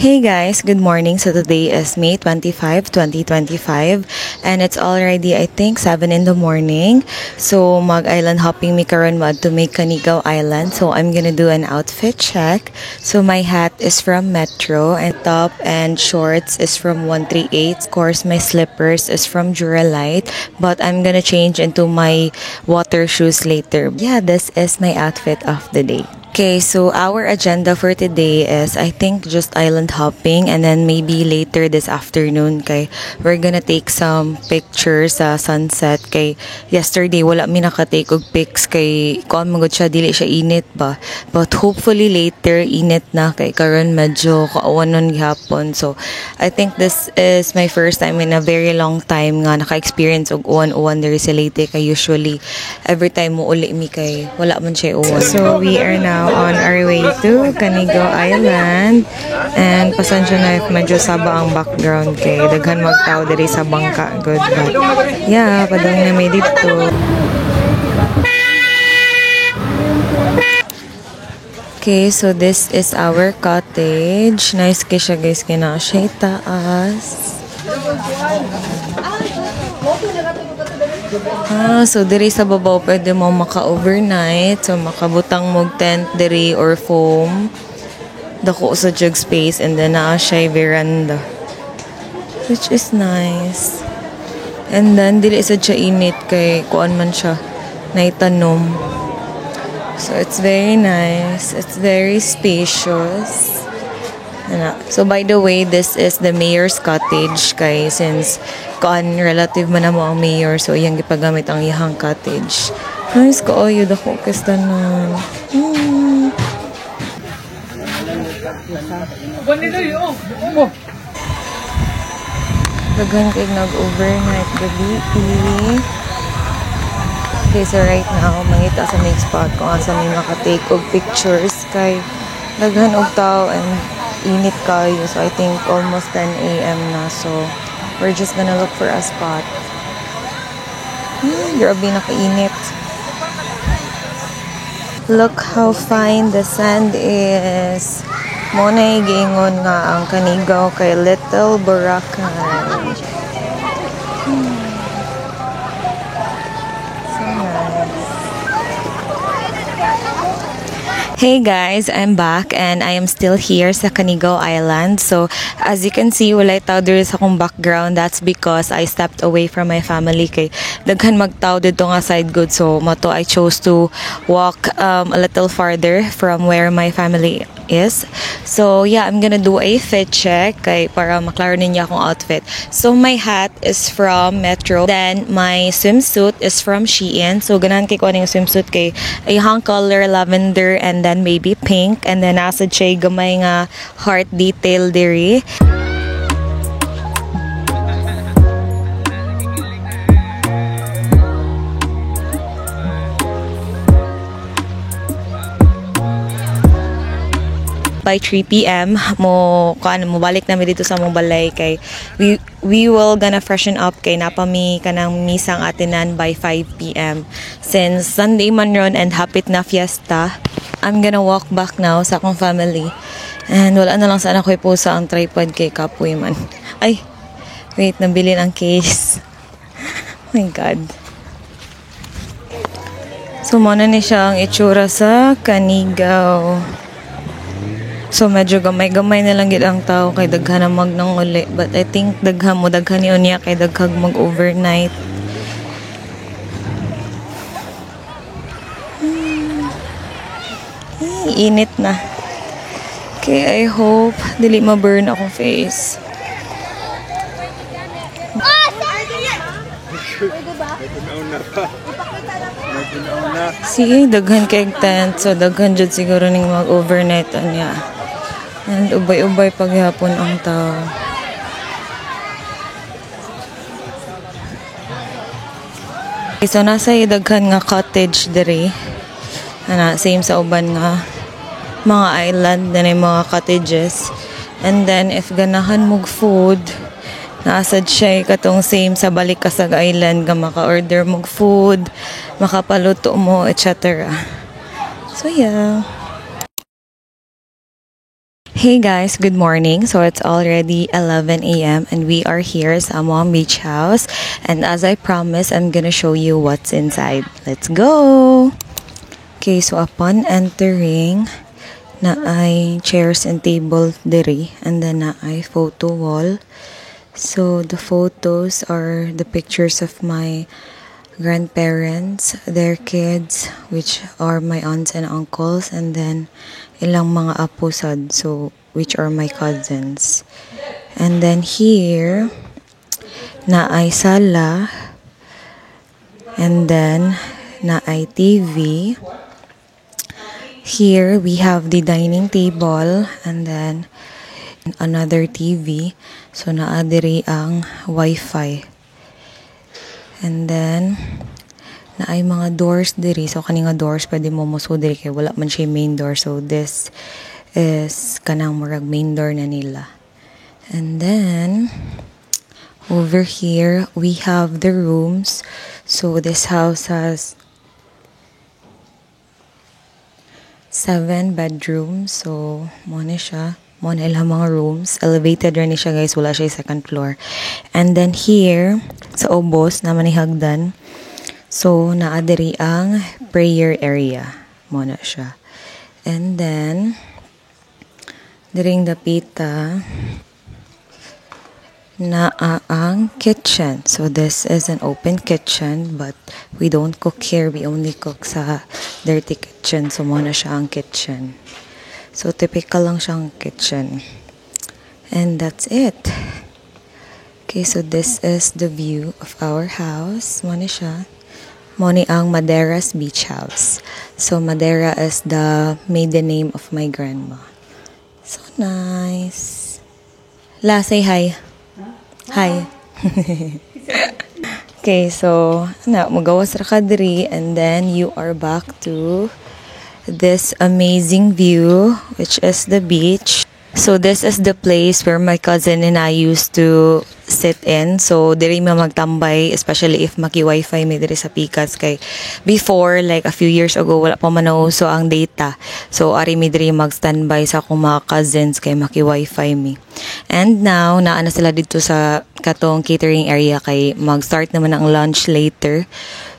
Hey guys, good morning. So today is May 25, 2025 and it's already I think 7 in the morning. So mag-island hopping mi karon mad to make Canigao Island. So I'm gonna do an outfit check. So my hat is from Metro and top and shorts is from 138. Of course, my slippers is from Duralite, but I'm gonna change into my water shoes later. Yeah, this is my outfit of the day. Okay, so our agenda for today is I think just island hopping and then maybe later this afternoon kay we're gonna take some pictures sa sunset kay yesterday wala mi nakatake og pics kay kuan magud siya dili siya init ba, but hopefully later init na kay karon medyo kaawanon gihapon. So I think this is my first time in a very long time nga naka-experience og uwan-uwan diri sa Leyte kay usually every time mo uli mi kay wala man siya uwan. So we are now on our way to Canigao Island and pasensya na if medyo saba ang background kay daghan magtao diri sa bangka good, but yeah, padong na may dito. Okay, so this is our cottage. Nice kay siya guys, kina siya taas. So diri sa babaw pwede mo maka-overnight. So makabutang mog tent diri or foam. Dako sa jug space and then naa siya veranda. Which is nice. And then dili sa siya init kay kuan man siya naitanom. So it's very nice. It's very spacious. So by the way, this is the mayor's cottage kay since kuan relative man mo ang mayor, so iyang gipagamit ang iyang cottage. Nice ko oyo dako kastanan. Daghan kay nag-overnight gabi. Okay, so right now mangita sa main spot kung asa may makatake og pictures kay daghan og tao and init kayo. So I think almost 10 a.m. na. So we're just gonna look for a spot. Grabe nakainit. Look how fine the sand is. Muna giingon nga ang Canigao kay Little Boracay. Hey guys, I'm back and I am still here sa Canigao Island. So as you can see, walay tao diri sa akong background. That's because I stepped away from my family kay daghan magtao dito nga side good. So moto I chose to walk a little farther from where my family is. So yeah, I'm gonna do a fit check kay para maklaro ninyo akong outfit. So my hat is from Metro. Then my swimsuit is from Shein. So ganahan kay ko yung swimsuit kay ayang color lavender and then maybe pink, and then nasa siya gamay nga heart detail diri. By 3 p.m. mo balik na mi dito sa mong balay kay we will gonna freshen up kay napami kanang misang atinan by 5 p.m. Since Sunday man ron and hapit na fiesta, I'm gonna walk back now sa akong family. And wala na lang sana ko iposa ang tripod kay kapoy man. Ay, wait, nabili ang case. Oh my God. So, muna ni siya ang itsura sa Canigao. So, medyo gamay-gamay na lang gid ang tao kay daghan na magnang uli. But I think daghan niyo niya kay daghag mag-overnight. Init na. Okay, I hope dili ma-burn akong face. Sige, daghan kay tent. So, daghan jud siguro ning mag-overnight niya. And ubay-ubay paghapon ang tao. Okay, so nasa daghan nga cottage diri. Same sa uban nga mga island na mga cottages. And then if ganahan mog food, naasad siya katong same sa balik ka sa island nga maka-order mog food, makapaluto mo, etc. So yeah. Hey guys, good morning. So it's already 11 a.m. and we are here sa Amuang Beach House. And as I promised, I'm gonna show you what's inside. Let's go! Okay, so upon entering, na ay chairs and table diri, and then na ay photo wall. So the photos are the pictures of my grandparents, their kids, which are my aunts and uncles, and then ilang mga apusad, so which are my cousins. And then here na ay sala, and then na ay TV. Here we have the dining table, and then another TV. So naa diri ang wifi. And then na ay mga doors diri. So kani nga doors pwede mo muso diri kay wala man siya main door. So this is kanang murag main door na nila. And then over here we have the rooms. So this house has 7 bedrooms. So mo na siya. Mo na ilang mga rooms. Elevated rin siya guys. Wala siya second floor. And then here sa ubos na manihagdan. So naa diri ang prayer area. Mo na siya. And then diring dapita naa ang kitchen. So this is an open kitchen, but we don't cook here. We only cook sa dirty kitchen. So mo na siya ang kitchen. So typical lang siyang kitchen. And that's it. Okay, so this is the view of our house. Mo na siya. Mo ni ang Madera's Beach House. So Madera is the maiden name of my grandma. So nice. La, say hi. Hi. Okay, so na magawas ra ka diri, and then you are back to this amazing view, which is the beach. So this is the place where my cousin and I used to sit in. So diri ma magtambay, especially if maki-wifi may diri sa Pikas, kay before, like a few years ago, wala pa man nauso ang data. So ari mi diri mag-standby sa akong mga cousins kay maki-wifi mi. And now naa na sila dito sa katong catering area kay mag-start naman ang lunch later.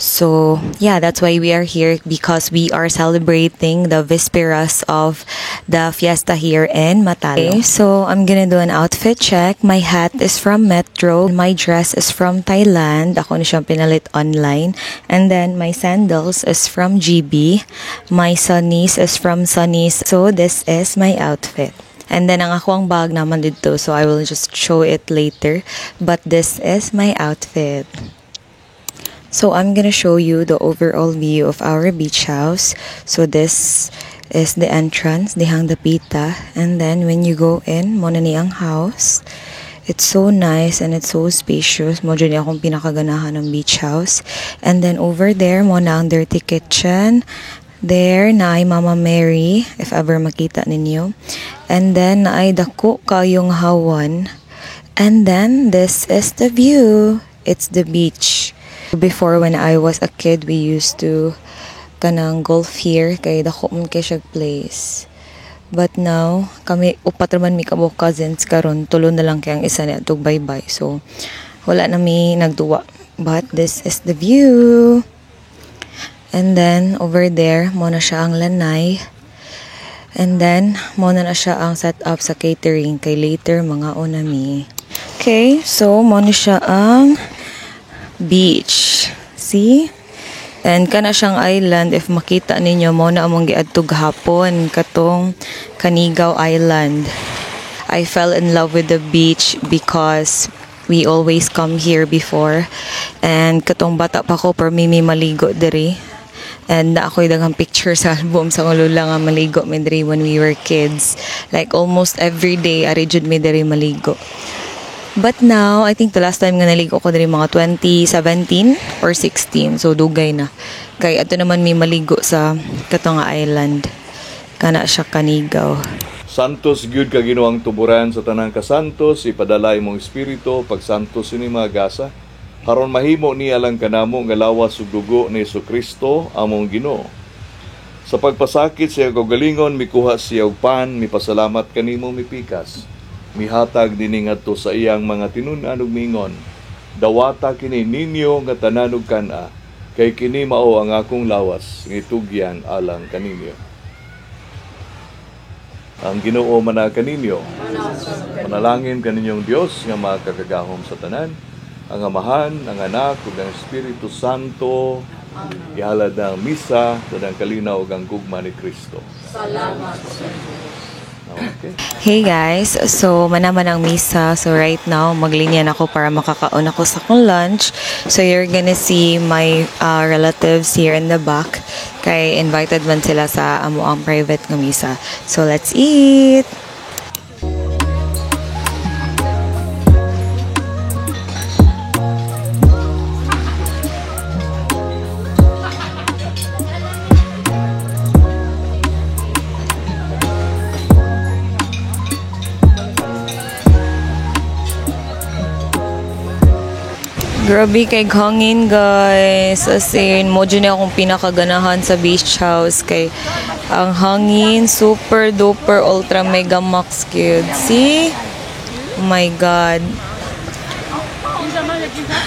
So yeah, that's why we are here, because we are celebrating the Vésperas of the fiesta here in Matalo. Okay, so I'm gonna do an outfit check. My hat is from Metro. My dress is from Thailand. Ako na siyang pinalit online. And then my sandals is from GB. My sunnies is from Sunnies. So this is my outfit. And then ang akong bag naman dito, so I will just show it later. But this is my outfit. So I'm gonna show you the overall view of our beach house. So this is the entrance, dihang dapita. And then when you go in, mo na ni ang house. It's so nice and it's so spacious. Mo dyan akong pinakaganahan ng beach house. And then over there, mo na ang dirty kitchen. There na ay Mama Mary, if ever makita ninyo. And then na ay dako kayong hawan. And then this is the view. It's the beach. Before, when I was a kid, we used to kanang golf here kay dako man kay siya place. But now kami upat man mi kabuk cousins karon tulo na lang kay ang isa ni atog bye-bye. So wala na mi nagduwa. But this is the view. And then over there mo na siya ang lanay. And then mo na siya ang set up sa catering kay later mga unami. Okay, so mo na siya ang beach. See? And kana siyang island, if makita ninyo mo na among giadtog hapon katong Canigao Island. I fell in love with the beach because we always come here before. And katong bata pa ko, per mi maligo diri. And ako'y daghang picture sa album sa lula nga maligo mi diri when we were kids. Like almost every day, ari jud mi diri maligo. But now, I think the last time nga naligo ko diri mga 2017 or 16. So, dugay na. Kay ato naman may maligo sa katong island. Kana siya Canigao. Santos gyud ka Ginoong tuburan sa tanang kasantos, ipadala imong espiritu pag santos ini magasa. Haron mahimo niya lang kanamo nga lawas ug dugo ni Jesucristo among Ginoo. Sa pagpasakit siya kaugalingon, mikuha siya og pan, mipasalamat kanimo mipikas. Mihatag dini ngadto sa iyang mga tinun-an ug mingon, dawata kini ninyo nga tanan ug kana, kay kini mao ang akong lawas ngitugyan alang kaninyo. Ang Ginoo mana kaninyo, manalangin kaninyong Dios nga makakagahom sa tanan, ang Amahan, ang Anak ug ang Espiritu Santo. Ihalad ang misa sa kalinaw ug ang gugma ni Kristo. Salamat. Okay. Hey guys, so manaman ang misa. So right now, maglinya na ako para makakaon ako sa akong lunch. So you're gonna see my relatives here in the back. Kay invited man sila sa amo ang private nga misa. So let's eat! Grabe kay hangin guys. As in, mo dyan akong pinakaganahan sa beach house kay ang hangin super duper ultra mega max cute. See? Oh my god.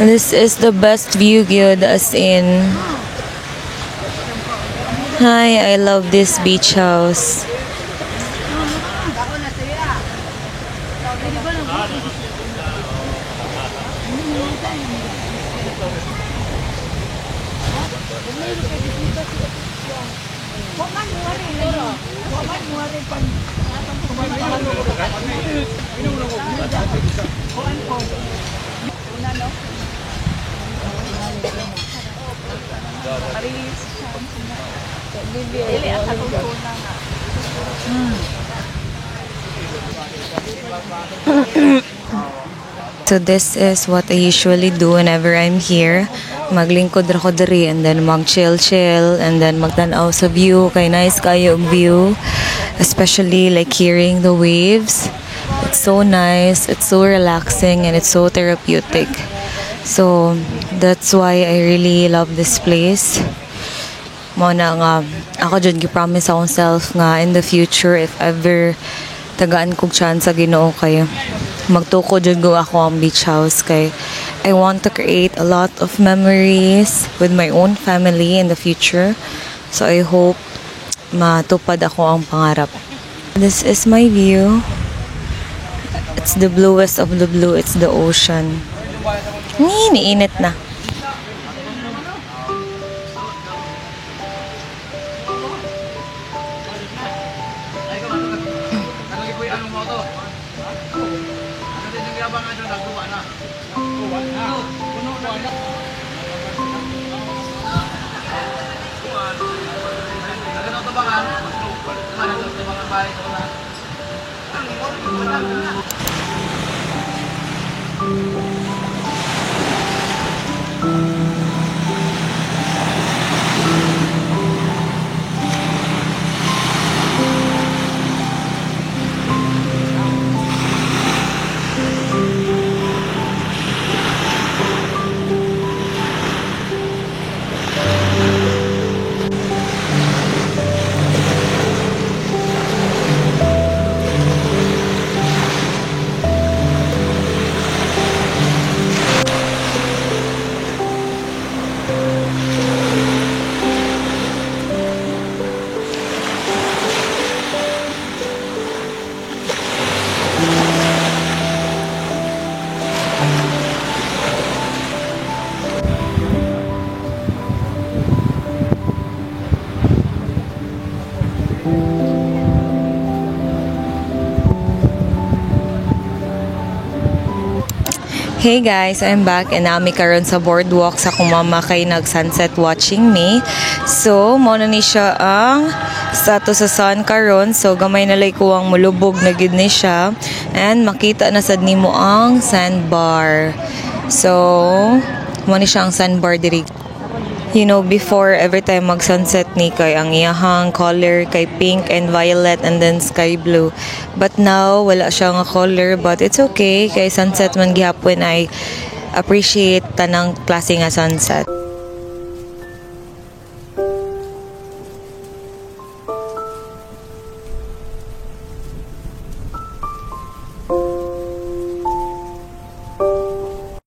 This is the best view good as in. Hi, I love this beach house. So this is what I usually do whenever I'm here. Maglingkod ra ko diri and then mag-chill and then magtanaw sa view kay nice kayo ang view, especially like hearing the waves. It's so nice, it's so relaxing and it's so therapeutic. So that's why I really love this place. Mo na nga ako jud gi-promise akong self nga in the future if ever tagaan kog chance sa Ginoo kay magtuko jud go ako ang beach house kay I want to create a lot of memories with my own family in the future. So I hope matupad ako ang pangarap. This is my view. It's the bluest of the blue. It's the ocean. Niinit na. Hey guys, I'm back and nami karon sa boardwalk sa akong mama kay nag-sunset watching me. So, mao na ni siya ang status sa sun karon. So, gamay na lay ko ang mulubog na gid ni siya and makita na sad nimo ang sandbar. So, mao ni siya ang sandbar diri. You know, before, every time mag-sunset ni kay ang iyahang color kay pink and violet and then sky blue. But now, wala siya nga color but it's okay kay sunset man gihapon I appreciate tanang klase nga sunset.